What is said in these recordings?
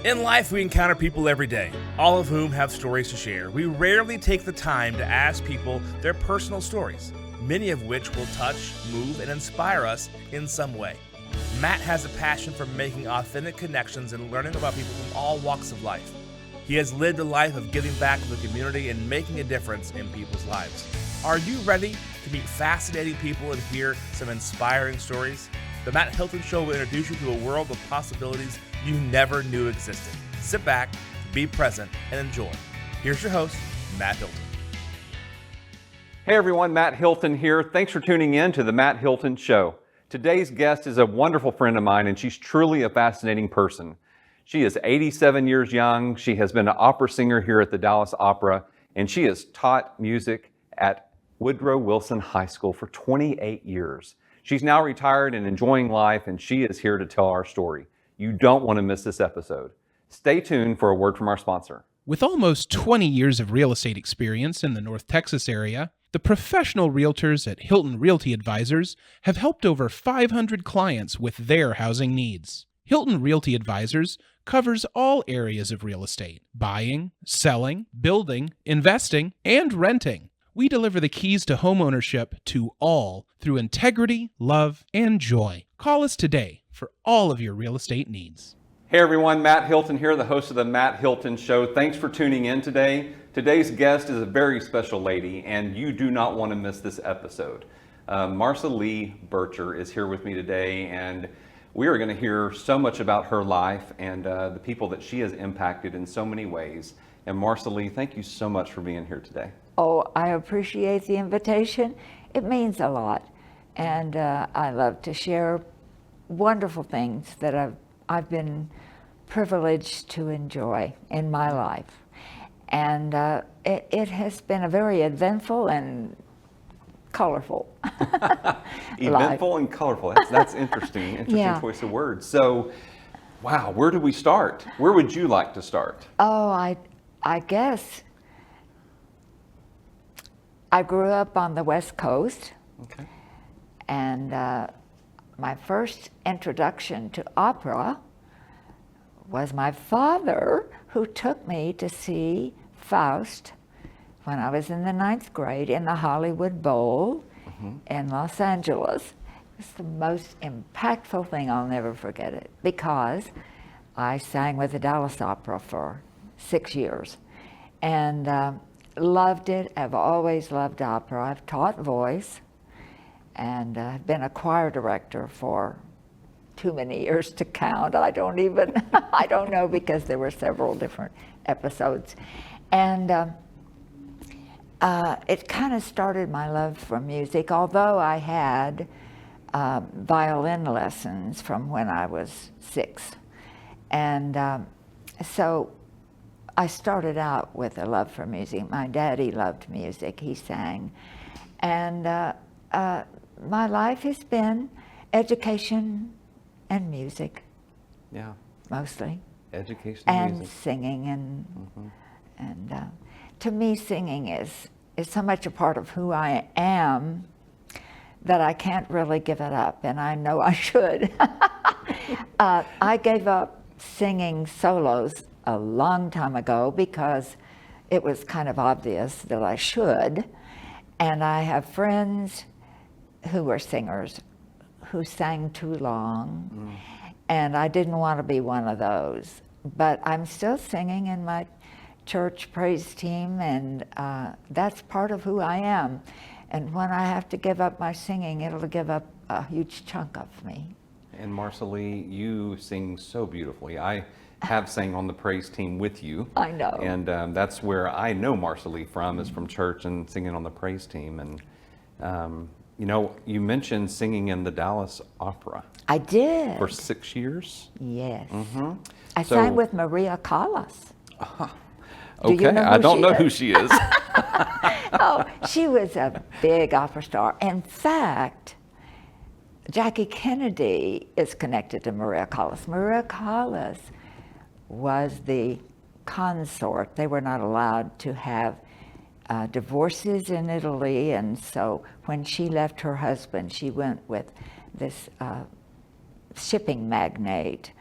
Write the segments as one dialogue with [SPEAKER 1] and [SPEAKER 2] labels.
[SPEAKER 1] In life, we encounter people every day, all of whom have stories to share. We rarely take the time to ask people their personal stories, many of which will touch, move, and inspire us in some way. Matt has a passion for making authentic connections and learning about people from all walks of life. He has lived a life of giving back to the community and making a difference in people's lives. Are you ready to meet fascinating people and hear some inspiring stories? The Matt Hilton Show will introduce you to a world of possibilities you never knew existed. Sit back, be present, and enjoy. Here's your host, Matt Hilton.
[SPEAKER 2] Hey everyone, Matt Hilton here. Thanks for tuning in to the Matt Hilton Show. Today's guest is a wonderful friend of mine, and she's truly a fascinating person. She is 87 years young. She has been an opera singer here at the Dallas Opera, and she has taught music at Woodrow Wilson High School for 28 years. She's now retired and enjoying life, and she is here to tell our story. You don't want to miss this episode. Stay tuned for a word from our sponsor.
[SPEAKER 3] With almost 20 years of real estate experience in the North Texas area, the professional realtors at Hilton Realty Advisors have helped over 500 clients with their housing needs. Hilton Realty Advisors covers all areas of real estate: buying, selling, building, investing, and renting. We deliver the keys to homeownership to all through integrity, love, and joy. Call us today for all of your real estate needs.
[SPEAKER 2] Hey everyone, Matt Hilton here, the host of the Matt Hilton Show. Thanks for tuning in today. Today's guest is a very special lady, and you do not want to miss this episode. Marca Lee Bircher is here with me today, and we are going to hear so much about her life and the people that she has impacted in so many ways. And Marca Lee, thank you so much for being here today.
[SPEAKER 4] Oh, I appreciate the invitation. It means a lot. And I love to share wonderful things that I've been privileged to enjoy in my life. And it has been a very eventful and colorful
[SPEAKER 2] Eventful
[SPEAKER 4] life.
[SPEAKER 2] and colorful. That's interesting.
[SPEAKER 4] Yeah.
[SPEAKER 2] Choice of words. So, wow, where do we start? Where would you like to start?
[SPEAKER 4] Oh, I guess I grew up on the West Coast.
[SPEAKER 2] Okay.
[SPEAKER 4] And my first introduction to opera was my father, who took me to see Faust when I was in the 9th grade in the Hollywood Bowl in Los Angeles. It's the most impactful thing. I'll never forget it, because I sang with the Dallas Opera for 6 years and loved it. I've always loved opera. I've taught voice, and I've been a choir director for too many years to count. I don't know, because there were several different episodes. And it kind of started my love for music, although I had violin lessons from when I was 6. And so I started out with a love for music. My daddy loved music. He sang. And my life has been education and music.
[SPEAKER 2] Yeah.
[SPEAKER 4] Mostly.
[SPEAKER 2] Education
[SPEAKER 4] and
[SPEAKER 2] music.
[SPEAKER 4] Singing. And to me, singing is so much a part of who I am that I can't really give it up, and I know I should. I gave up singing solos a long time ago because it was kind of obvious that I should. And I have friends who were singers who sang too long, and I didn't want to be one of those. But I'm still singing in my church praise team, and that's part of who I am. And when I have to give up my singing, it'll give up a huge chunk of me.
[SPEAKER 2] And Marca Lee, you sing so beautifully. I have sang on the praise team with you.
[SPEAKER 4] I know.
[SPEAKER 2] And that's where I know Marca Lee from, is from church and singing on the praise team. And you know, you mentioned singing in the Dallas Opera.
[SPEAKER 4] I did.
[SPEAKER 2] For 6 years?
[SPEAKER 4] Yes.
[SPEAKER 2] Mm-hmm.
[SPEAKER 4] I sang with Maria Callas.
[SPEAKER 2] Okay, I don't know who she is.
[SPEAKER 4] Oh, she was a big opera star. In fact, Jackie Kennedy is connected to Maria Callas. Maria Callas was the consort. They were not allowed to have divorces in Italy, and so when she left her husband, she went with this shipping magnate,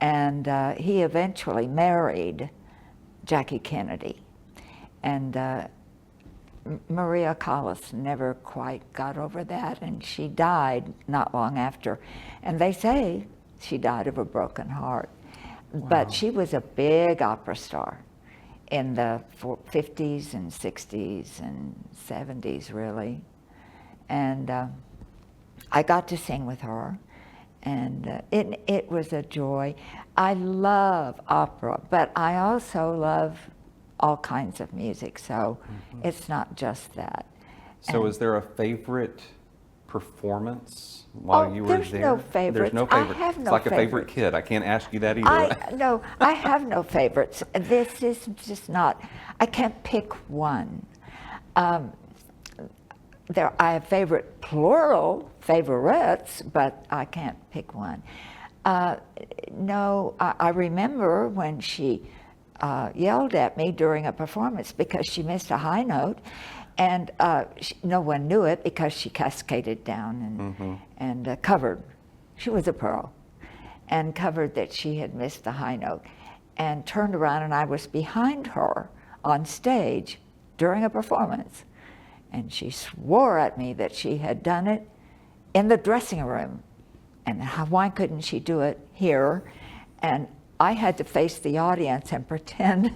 [SPEAKER 4] And he eventually married Jackie Kennedy. And Maria Callas never quite got over that, and she died not long after. And they say she died of a broken heart.
[SPEAKER 2] Wow.
[SPEAKER 4] But she was a big opera star in the 50s and 60s and 70s, really. And I got to sing with her, and it was a joy. I love opera, but I also love all kinds of music, so it's not just that.
[SPEAKER 2] So is there a favorite performance while you were
[SPEAKER 4] there's
[SPEAKER 2] there?
[SPEAKER 4] no favorites.
[SPEAKER 2] There's no favorite.
[SPEAKER 4] I have no
[SPEAKER 2] It's like a favorite
[SPEAKER 4] favorites.
[SPEAKER 2] kid. I can't ask you that either.
[SPEAKER 4] No, I have no favorites. This is just not, I can't pick one. I have favorite plural favorites, but I can't pick one. No, I remember when she yelled at me during a performance because she missed a high note, and no one knew it because she cascaded down and covered. She was a pro, and covered that she had missed the high note, and turned around, and I was behind her on stage during a performance, and she swore at me that she had done it in the dressing room, and why couldn't she do it here? And I had to face the audience and pretend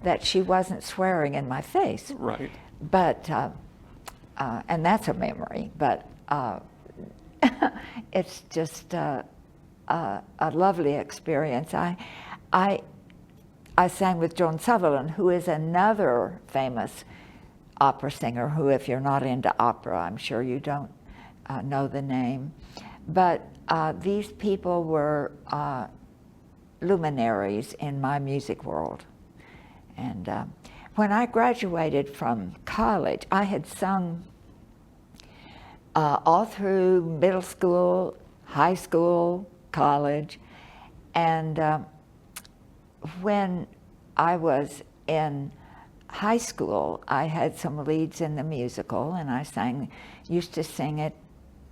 [SPEAKER 4] that she wasn't swearing in my face.
[SPEAKER 2] Right.
[SPEAKER 4] But, and that's a memory, but it's just a lovely experience. I sang with Joan Sutherland, who is another famous opera singer who, if you're not into opera, I'm sure you don't know the name. But these people were luminaries in my music world. And when I graduated from college, I had sung all through middle school, high school, college. And when I was in high school, I had some leads in the musical, and I used to sing at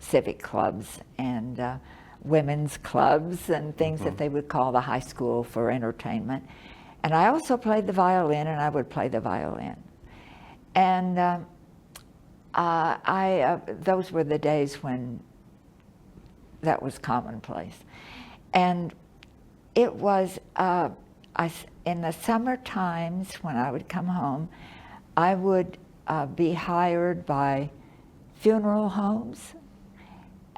[SPEAKER 4] civic clubs and women's clubs and things that they would call the high school for entertainment. And I also played the violin, and I would play the violin. And those were the days when that was commonplace. And it was, in the summer times when I would come home, I would be hired by funeral homes,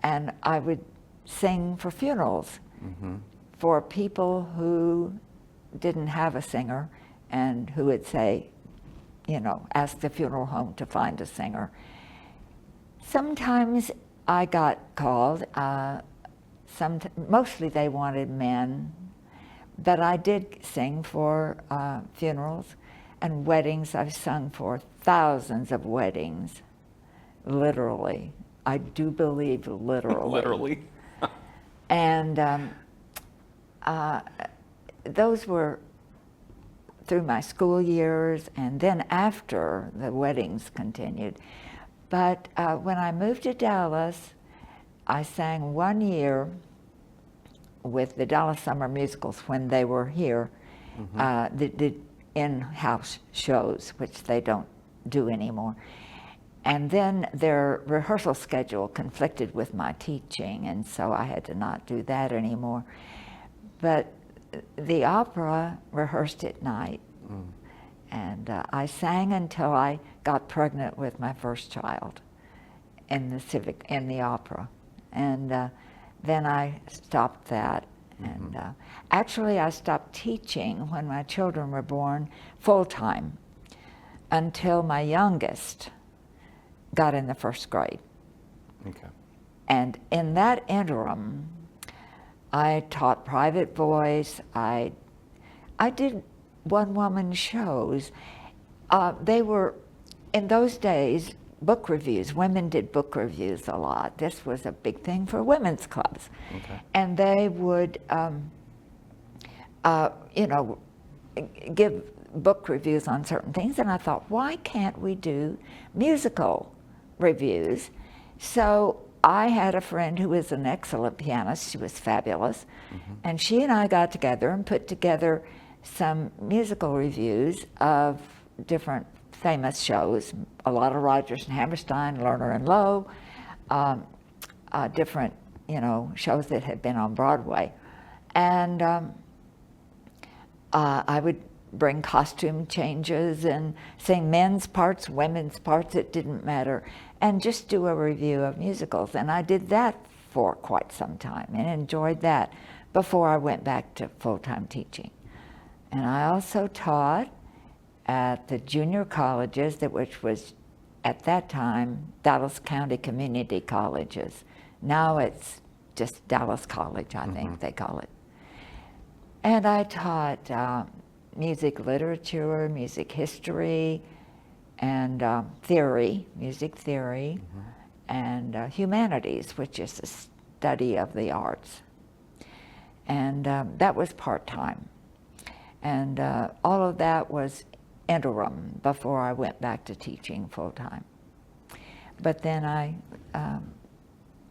[SPEAKER 4] and I would sing for funerals for people who didn't have a singer and who would say, ask the funeral home to find a singer. Sometimes I got called, mostly they wanted men, but I did sing for funerals and weddings. I've sung for thousands of weddings, literally. I do believe literally.
[SPEAKER 2] Literally.
[SPEAKER 4] And those were through my school years, and then after the weddings continued. But when I moved to Dallas, I sang 1 year with the Dallas Summer Musicals when they were here, the in-house shows, which they don't do anymore. And then their rehearsal schedule conflicted with my teaching, and so I had to not do that anymore. But the opera rehearsed at night, and I sang until I got pregnant with my first child in the opera, and then I stopped that. And actually, I stopped teaching when my children were born full-time until my youngest got in the first grade.
[SPEAKER 2] Okay.
[SPEAKER 4] And in that interim, I taught private voice. I did one-woman shows. They were, in those days, book reviews. Women did book reviews a lot. This was a big thing for women's clubs.
[SPEAKER 2] Okay.
[SPEAKER 4] And they would, give book reviews on certain things. And I thought, why can't we do musical reviews? So I had a friend who was an excellent pianist. She was fabulous. And she and I got together and put together some musical reviews of different famous shows, a lot of Rodgers and Hammerstein, Lerner and Loewe, different, shows that had been on Broadway. And I would bring costume changes and sing men's parts, women's parts, it didn't matter, and just do a review of musicals. And I did that for quite some time and enjoyed that before I went back to full-time teaching. And I also taught at the junior colleges, which was at that time Dallas County Community Colleges. Now it's just Dallas College, I think they call it. And I taught music literature, music history, and theory, music theory, and humanities, which is the study of the arts. And that was part-time. And all of that was interim before I went back to teaching full-time. But then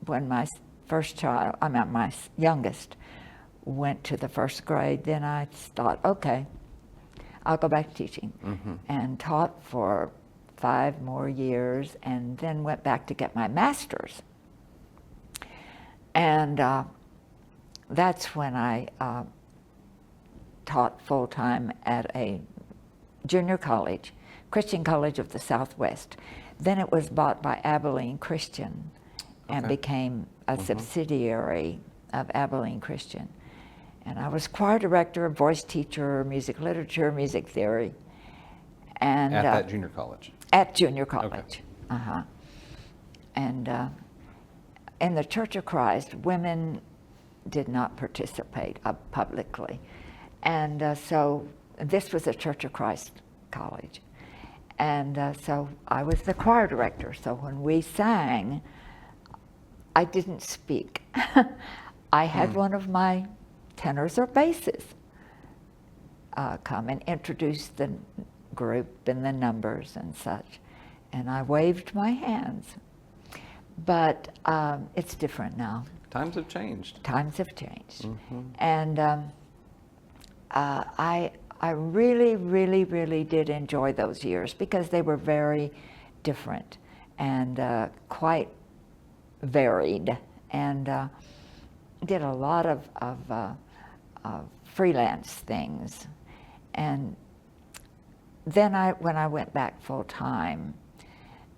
[SPEAKER 4] when my first child, my youngest, went to the first grade, then I thought, okay, I'll go back to teaching. And taught for 5 more years, and then went back to get my master's. And that's when I taught full-time at a junior college, Christian College of the Southwest. Then it was bought by Abilene Christian and became a subsidiary of Abilene Christian. And I was choir director, voice teacher, music literature, music theory. And
[SPEAKER 2] At that junior college?
[SPEAKER 4] At junior college. And in the Church of Christ, women did not participate publicly. And so this was a Church of Christ college. And so I was the choir director. So when we sang, I didn't speak. I had one of my tenors or basses come and introduce the group and the numbers and such. And I waved my hands. But it's different now.
[SPEAKER 2] Times have changed.
[SPEAKER 4] Times have changed. And I really, really, really did enjoy those years because they were very different and quite varied, and did a lot of freelance things. And then when I went back full time,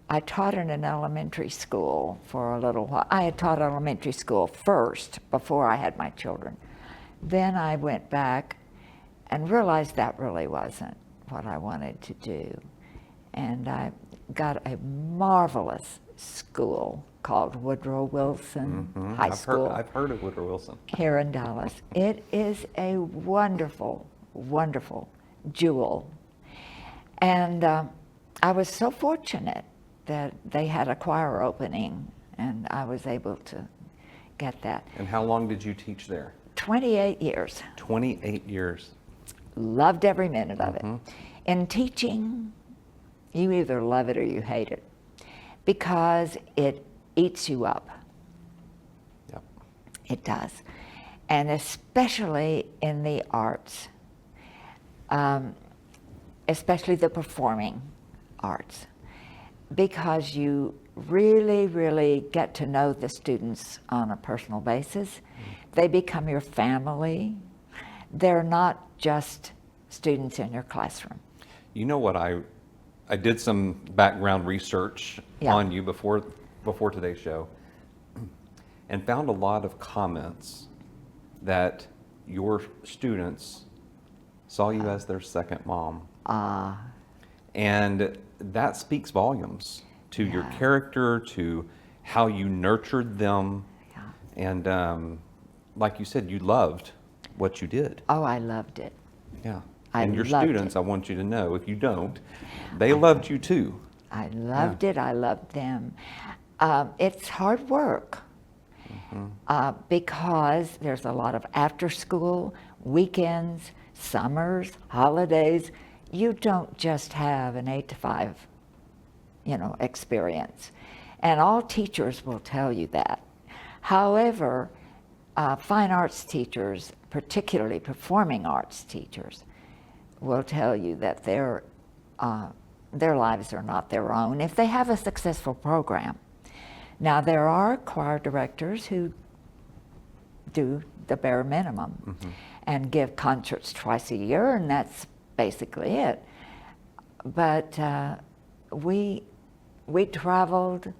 [SPEAKER 4] I taught in an elementary school for a little while. I had taught elementary school first before I had my children. Then I went back and realized that really wasn't what I wanted to do. And I got a marvelous school called Woodrow Wilson High School.
[SPEAKER 2] I've heard of Woodrow Wilson.
[SPEAKER 4] Here in Dallas. It is a wonderful, wonderful jewel. And I was so fortunate that they had a choir opening, and I was able to get that.
[SPEAKER 2] And how long did you teach there?
[SPEAKER 4] 28 years.
[SPEAKER 2] 28 years.
[SPEAKER 4] Loved every minute of it. In teaching, you either love it or you hate it, because it eats you up.
[SPEAKER 2] Yep.
[SPEAKER 4] It does. And especially in the arts, especially the performing arts, because you really, really get to know the students on a personal basis. They become your family. They're not just students in your classroom.
[SPEAKER 2] You know what, I did some background research on you before today's show, and found a lot of comments that your students saw you as their second mom. And that speaks volumes to your character, to how you nurtured them. And like you said, you loved what you did.
[SPEAKER 4] Oh, I loved it.
[SPEAKER 2] Yeah.
[SPEAKER 4] I
[SPEAKER 2] And your
[SPEAKER 4] loved
[SPEAKER 2] students,
[SPEAKER 4] it.
[SPEAKER 2] I want you to know, if you don't, they loved you too.
[SPEAKER 4] I loved it. I loved them. It's hard work because there's a lot of after school, weekends, summers, holidays. You don't just have an 8 to 5, experience. And all teachers will tell you that. However, fine arts teachers, particularly performing arts teachers, will tell you that their lives are not their own if they have a successful program. Now, there are choir directors who do the bare minimum and give concerts twice a year, and that's basically it. But we traveled.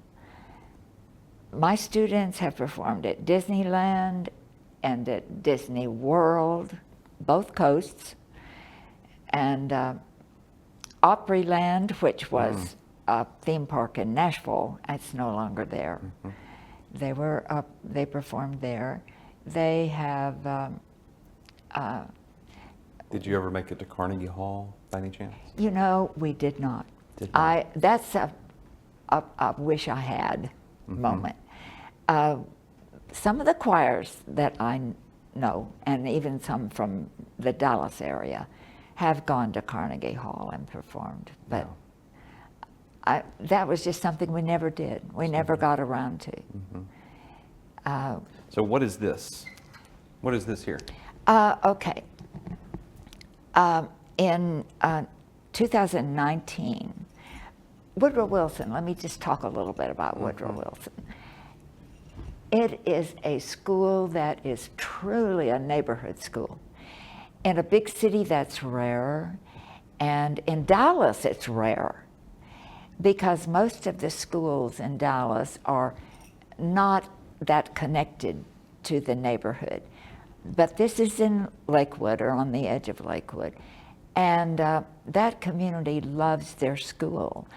[SPEAKER 4] My students have performed at Disneyland and at Disney World, both coasts, and Opryland, which was a theme park in Nashville. It's no longer there. They performed there. They have.
[SPEAKER 2] Did you ever make it to Carnegie Hall by any chance?
[SPEAKER 4] You know, we did not. That's a wish I had moment. Some of the choirs that I know, and even some from the Dallas area, have gone to Carnegie Hall and performed, but that was just something we never did. We never got around to.
[SPEAKER 2] So what is this? What is this here?
[SPEAKER 4] Okay. In 2019, Woodrow Wilson, let me just talk a little bit about Woodrow Wilson. It is a school that is truly a neighborhood school. In a big city, that's rare, and in Dallas, it's rare, because most of the schools in Dallas are not that connected to the neighborhood. But this is in Lakewood, or on the edge of Lakewood, and that community loves their school,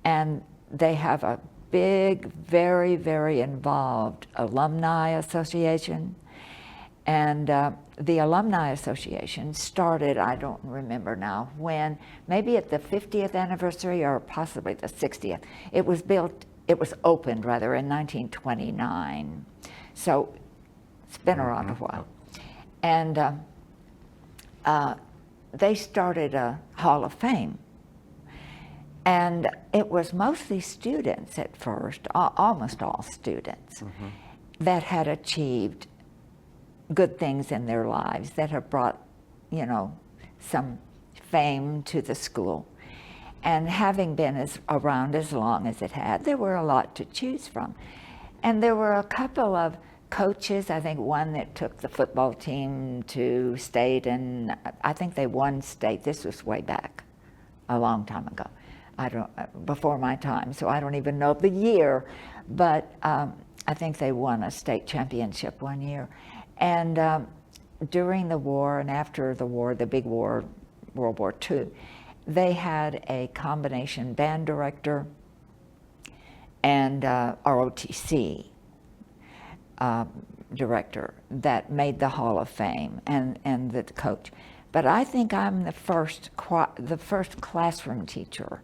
[SPEAKER 4] and they have a big, very, very involved alumni association. And the Alumni Association started, I don't remember now when, maybe at the 50th anniversary or possibly the 60th. It was opened rather in 1929. So it's been around a while. And they started a Hall of Fame. And it was mostly students at first, almost all students, that had achieved good things in their lives, that have brought, some fame to the school. And having been around as long as it had, there were a lot to choose from. And there were a couple of coaches, I think one that took the football team to state, and I think they won state. This was way back, a long time ago. Before my time, so I don't even know the year, but I think they won a state championship one year. And during the war and after the war, the big war, World War II, they had a combination band director and ROTC director that made the Hall of Fame, and the coach. But I think I'm the first classroom teacher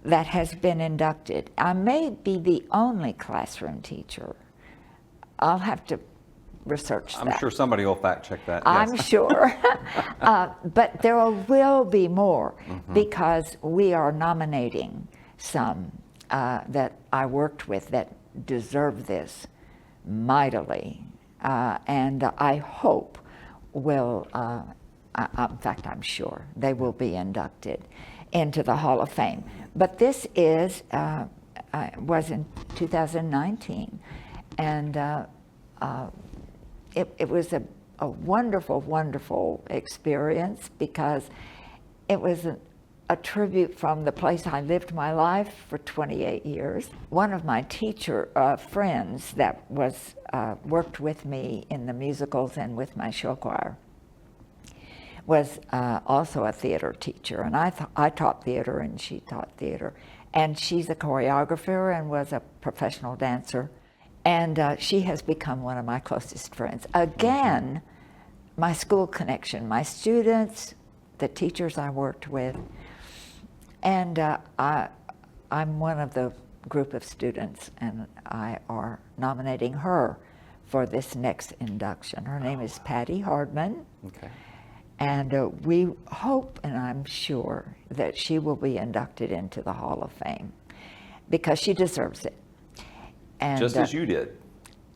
[SPEAKER 4] that has been inducted. I may be the only classroom teacher. I'll have to research that.
[SPEAKER 2] I'm sure somebody will fact check that.
[SPEAKER 4] I'm sure. But there will be more, because we are nominating some that I worked with that deserve this mightily. And I hope will, in fact, I'm sure they will be inducted into the Hall of Fame. But this was in 2019, and it was a wonderful, wonderful experience, because it was a tribute from the place I lived my life for 28 years. One of my teacher friends that was worked with me in the musicals and with my show choir was also a theater teacher, and I taught theater and she taught theater, and she's a choreographer and was a professional dancer, and she has become one of my closest friends. Again, my school connection, my students, the teachers I worked with, and I'm one of the group of students, and I are nominating her for this next induction. Her name is Patty Hardman.
[SPEAKER 2] Okay.
[SPEAKER 4] And we hope, and I'm sure, that she will be inducted into the Hall of Fame, because she deserves it. And,
[SPEAKER 2] just as you did.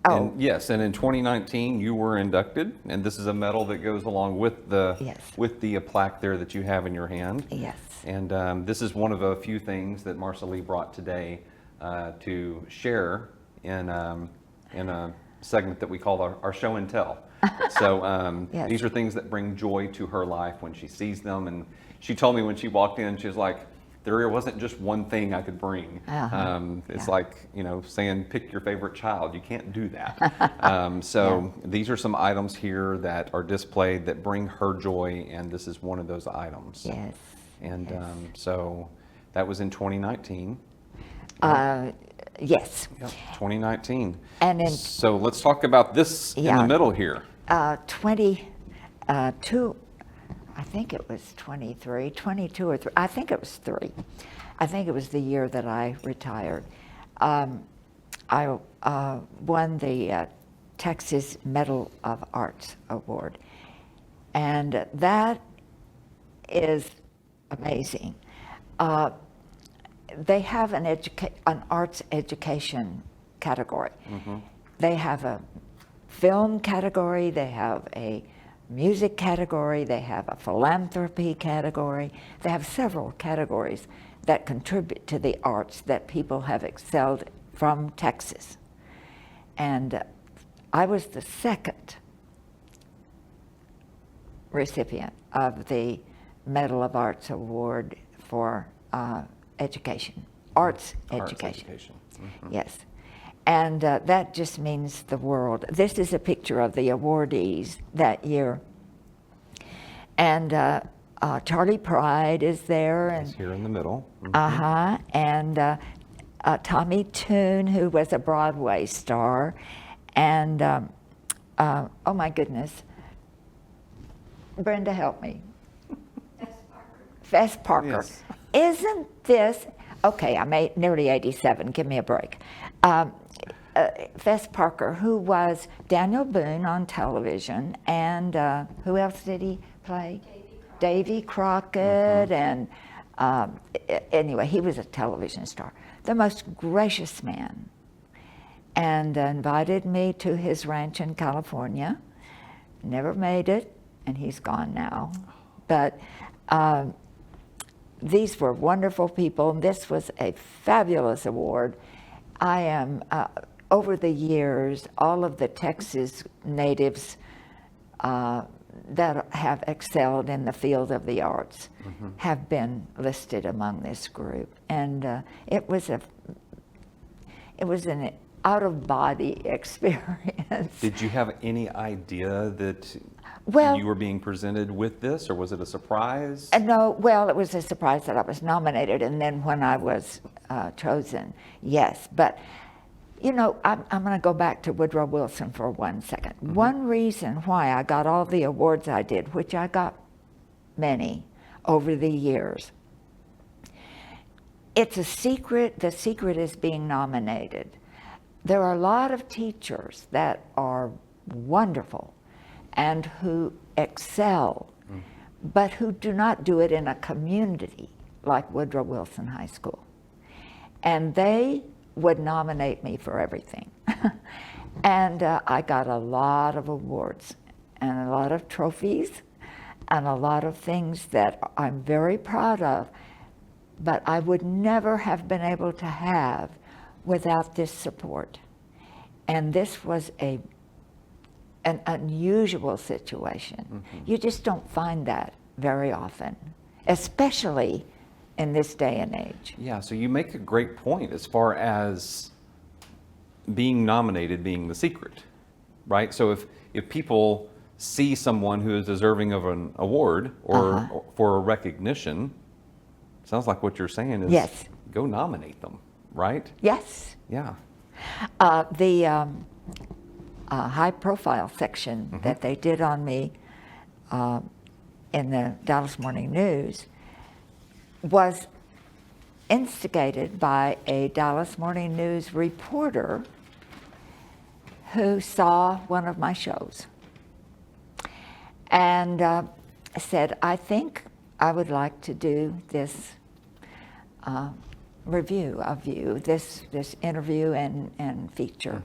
[SPEAKER 4] Oh.
[SPEAKER 2] And yes, and in 2019 you were inducted, and this is a medal that goes along with the
[SPEAKER 4] Yes.
[SPEAKER 2] plaque there that you have in your hand.
[SPEAKER 4] Yes.
[SPEAKER 2] And this is one of a few things that Marca Lee brought today to share in a segment that we call our show and tell. So
[SPEAKER 4] Yes.
[SPEAKER 2] these are things that bring joy to her life when she sees them. And she told me when she walked in, she was like, there wasn't just one thing I could bring. It's like, saying pick your favorite child. You can't do that. These are some items here that are displayed that bring her joy, and this is one of those items.
[SPEAKER 4] Yes.
[SPEAKER 2] And so that was in 2019.
[SPEAKER 4] Yes.
[SPEAKER 2] Yep, 2019.
[SPEAKER 4] And
[SPEAKER 2] so let's talk about this in the middle here.
[SPEAKER 4] 22, I think it was 23, 22 or 3. I think it was 3. I think it was the year that I retired. I won the Texas Medal of Arts Award. And that is amazing. They have an arts education category. They have a film category, they have a music category, they have a philanthropy category. They have several categories that contribute to the arts that people have excelled from Texas. And I was the second recipient of the Medal of Arts Award for education, arts education. Yes. And that just means the world. This is a picture of the awardees that year. And Charlie Pride is there. And
[SPEAKER 2] here in the middle.
[SPEAKER 4] And Tommy Toon, who was a Broadway star. And, oh my goodness. Brenda, help me. Fess Parker.
[SPEAKER 2] Yes.
[SPEAKER 4] Isn't this, okay, I'm nearly 87, give me a break. Fess Parker, who was Daniel Boone on television, and who else did he play? Davy Crockett, and anyway, he was a television star. The most gracious man, and invited me to his ranch in California. Never made it, and he's gone now. But these were wonderful people. This was a fabulous award. I am, over the years, all of the Texas natives that have excelled in the field of the arts have been listed among this group. And it was an out-of-body experience.
[SPEAKER 2] Did you have any idea that you were being presented with this, or was it a surprise?
[SPEAKER 4] No, well, it was a surprise that I was nominated, and then when I was chosen, yes. But, I'm going to go back to Woodrow Wilson for 1 second. One reason why I got all the awards I did, which I got many over the years, it's a secret. The secret is being nominated. There are a lot of teachers that are wonderful and who excel, but who do not do it in a community like Woodrow Wilson High School. And they would nominate me for everything. And I got a lot of awards and a lot of trophies and a lot of things that I'm very proud of, but I would never have been able to have without this support. And this was an unusual situation. You just don't find that very often, especially in this day and age.
[SPEAKER 2] Yeah, so you make a great point as far as being nominated being the secret, right? So if people see someone who is deserving of an award or for a recognition, sounds like what you're saying is go nominate them, right?
[SPEAKER 4] Yes.
[SPEAKER 2] Yeah.
[SPEAKER 4] The high profile section that they did on me in the Dallas Morning News was instigated by a Dallas Morning News reporter who saw one of my shows and said, I think I would like to do this review of you, this interview and feature.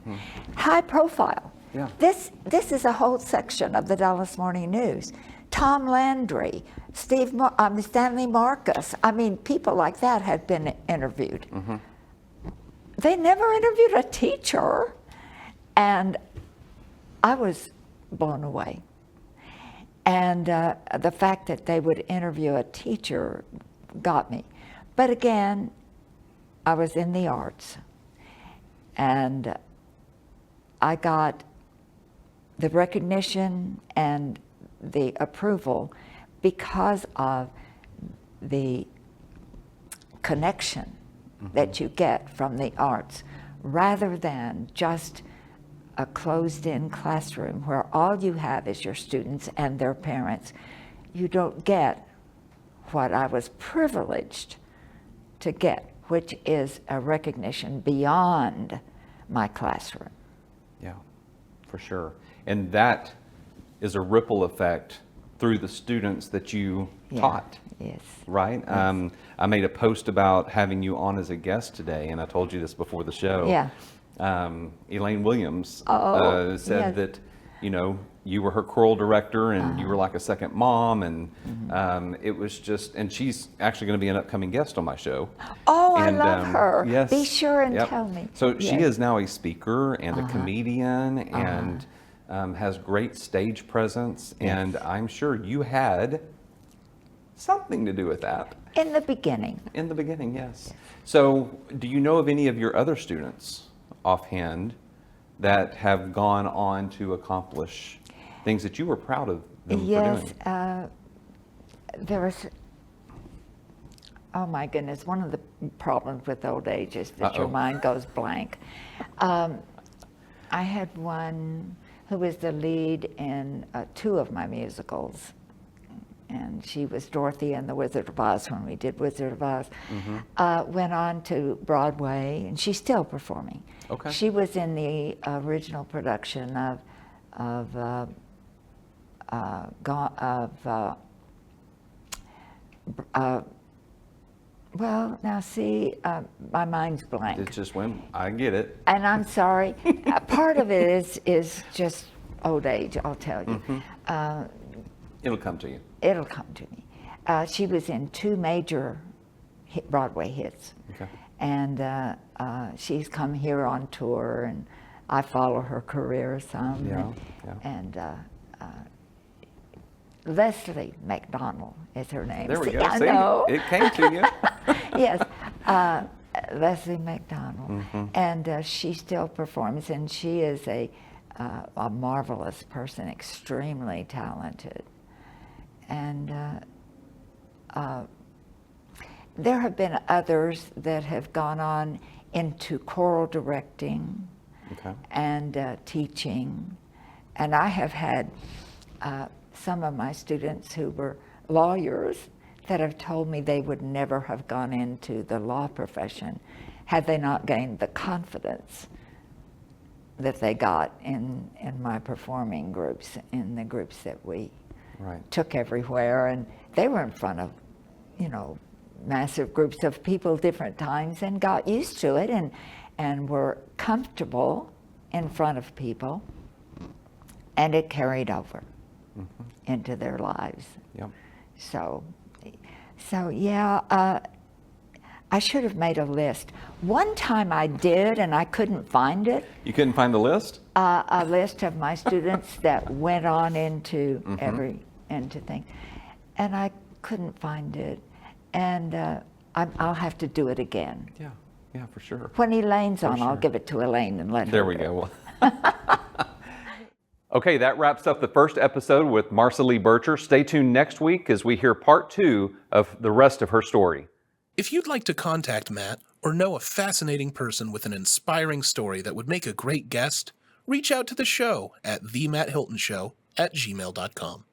[SPEAKER 4] High profile.
[SPEAKER 2] Yeah.
[SPEAKER 4] This is a whole section of the Dallas Morning News. Tom Landry, Stanley Marcus. I mean, people like that had been interviewed. They never interviewed a teacher, and I was blown away. And the fact that they would interview a teacher got me. But again, I was in the arts, and I got the recognition and the approval because of the connection that you get from the arts, rather than just a closed-in classroom where all you have is your students and their parents. You don't get what I was privileged to get, which is a recognition beyond my classroom.
[SPEAKER 2] Yeah, for sure. And that is a ripple effect through the students that you taught.
[SPEAKER 4] Yes.
[SPEAKER 2] Right?
[SPEAKER 4] Yes.
[SPEAKER 2] I made a post about having you on as a guest today, and I told you this before the show.
[SPEAKER 4] Yeah.
[SPEAKER 2] Elaine Williams
[SPEAKER 4] Oh,
[SPEAKER 2] said
[SPEAKER 4] yes.
[SPEAKER 2] that, you know, you were her choral director and you were like a second mom, and it was just, and she's actually going to be an upcoming guest on my show.
[SPEAKER 4] Oh,
[SPEAKER 2] And,
[SPEAKER 4] I love her.
[SPEAKER 2] Yes.
[SPEAKER 4] Be sure and
[SPEAKER 2] Yep.
[SPEAKER 4] tell me.
[SPEAKER 2] So she
[SPEAKER 4] Yes.
[SPEAKER 2] is now a speaker and a comedian and has great stage presence, and I'm sure you had something to do with that.
[SPEAKER 4] In the beginning.
[SPEAKER 2] In the beginning, yes. So do you know of any of your other students offhand that have gone on to accomplish things that you were proud of them for
[SPEAKER 4] Yes,
[SPEAKER 2] doing?
[SPEAKER 4] there was, oh my goodness, one of the problems with old age is that your mind goes blank. I had one who was the lead in 2 of my musicals, and she was Dorothy in The Wizard of Oz when we did Wizard of Oz. Went on to Broadway, and she's still performing.
[SPEAKER 2] Okay.
[SPEAKER 4] She was in the original production well, now see, my mind's blank.
[SPEAKER 2] It's just when I get it.
[SPEAKER 4] And I'm sorry, part of it is just old age, I'll tell you.
[SPEAKER 2] It'll come to you.
[SPEAKER 4] It'll come to me. She was in 2 major Broadway hits.
[SPEAKER 2] Okay.
[SPEAKER 4] And she's come here on tour, and I follow her career some.
[SPEAKER 2] Yeah,
[SPEAKER 4] And Leslie McDonald is her name.
[SPEAKER 2] There we
[SPEAKER 4] See,
[SPEAKER 2] go.
[SPEAKER 4] I
[SPEAKER 2] See,
[SPEAKER 4] know.
[SPEAKER 2] it came to you.
[SPEAKER 4] Yes, Leslie McDonald, and she still performs, and she is a marvelous person, extremely talented, and there have been others that have gone on into choral directing and teaching, and I have had some of my students who were lawyers that have told me they would never have gone into the law profession had they not gained the confidence that they got in my performing groups, in the groups that we took everywhere. And they were in front of, you know, massive groups of people different times, and got used to it, and were comfortable in front of people, and it carried over into their lives.
[SPEAKER 2] Yep.
[SPEAKER 4] So yeah, I should have made a list. One time I did, and I couldn't find it.
[SPEAKER 2] You couldn't find the list?
[SPEAKER 4] A list of my students that went on into into things, and I couldn't find it. And I'll have to do it again.
[SPEAKER 2] Yeah, for sure.
[SPEAKER 4] When Elaine's on, I'll
[SPEAKER 2] sure.
[SPEAKER 4] give it to Elaine and let her.
[SPEAKER 2] There we go. Okay, that wraps up the first episode with Marca Lee Bircher. Stay tuned next week as we hear part 2 of the rest of her story.
[SPEAKER 3] If you'd like to contact Matt or know a fascinating person with an inspiring story that would make a great guest, reach out to the show at themattHiltonshow@gmail.com.